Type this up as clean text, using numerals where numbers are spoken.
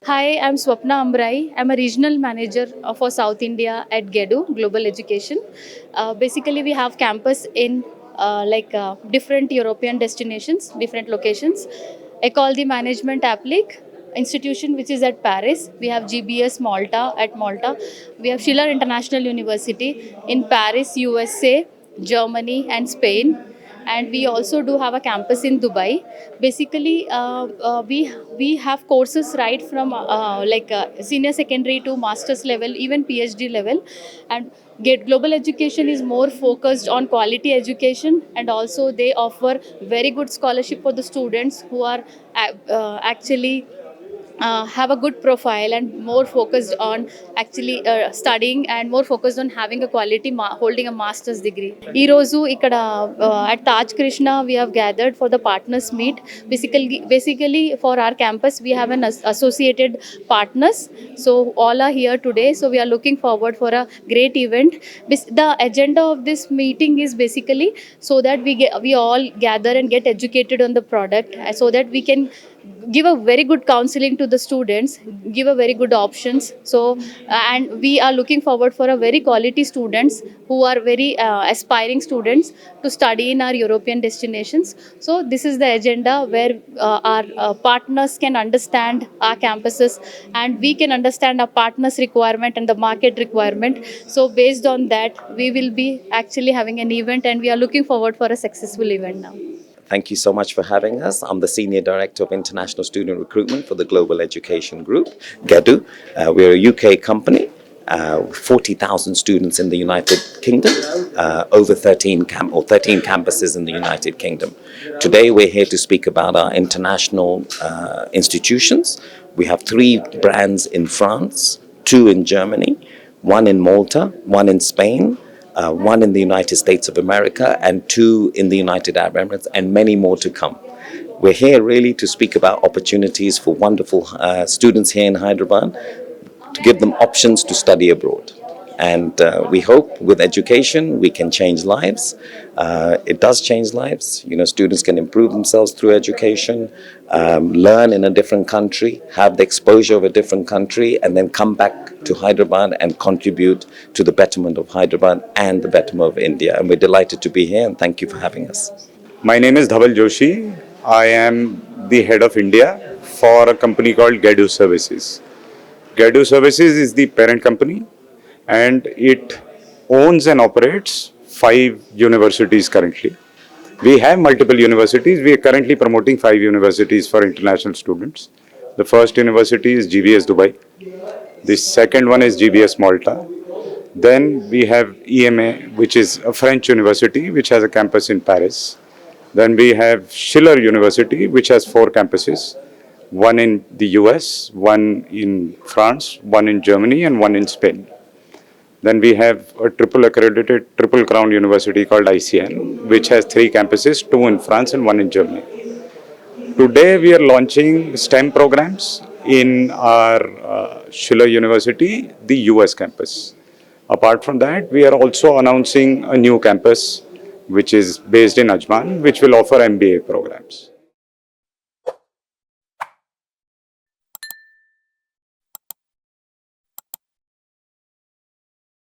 Hi, I'm Swapna Ambrai. I'm a regional manager for South India at GEDU, Global Education. Basically, we have campus in different European destinations, different locations. Ecole de Management Applique institution, which is at Paris. We have GBS Malta at Malta. We have Schiller International University in Paris, USA, Germany, and Spain. And we also do have a campus in Dubai. Basically, we have courses right from senior secondary to master's level, even PhD level, and Get Global Education is more focused on quality education, and also they offer very good scholarship for the students who are actually have a good profile and more focused on actually studying and more focused on having a quality holding a master's degree. Ee roju ikkada at Taj Krishna we have gathered for the partners meet. Basically for our campus we have an associated partners, so all are here today, so we are looking forward for a great event. The agenda of this meeting is basically so that we all gather and get educated on the product, so that we can give a very good counseling to the students, give a very good options. So and we are looking forward for a very quality students who are very aspiring students to study in our European destinations. So this is the agenda where our partners can understand our campuses, and we can understand our partners requirement and the market requirement. So based on that we will be actually having an event, and we are looking forward for a successful event now. Thank you so much for having us. I'm the Senior Director of International Student Recruitment for the Global Education Group, GEDU. We're a UK company, 40,000 students in the United Kingdom, over 13 campuses in the United Kingdom. Today we're here to speak about our international institutions. We have 3 brands in France, 2 in Germany, 1 in Malta, 1 in Spain, 1 in the United States of America, and 2 in the United Arab Emirates, and many more to come. We're here really to speak about opportunities for wonderful students here in Hyderabad, to give them options to study abroad. And we hope with education we can change lives. It does change lives. You know, students can improve themselves through education, learn in a different country, have the exposure of a different country, and then come back to Hyderabad and contribute to the betterment of Hyderabad and the betterment of India. And we're delighted to be here, and thank you for having us. My name is Dhaval Joshi. I am the head of India for a company called GEDU Services. GEDU Services is the parent company, and it owns and operates 5 universities currently. We have multiple universities. We are currently promoting 5 universities for international students. The first university is GBS Dubai. The second one is GBS Malta. Then we have EMA, which is a French university, which has a campus in Paris. Then we have Schiller University, which has 4 campuses. 1 in the US, 1 in France, 1 in Germany, and 1 in Spain. Then we have a triple accredited, triple crown university called ICN, which has 3 campuses, 2 in France and 1 in Germany. Today we are launching STEM programs in our Schiller University, the US campus. Apart from that, we are also announcing a new campus, which is based in Ajman, which will offer MBA programs.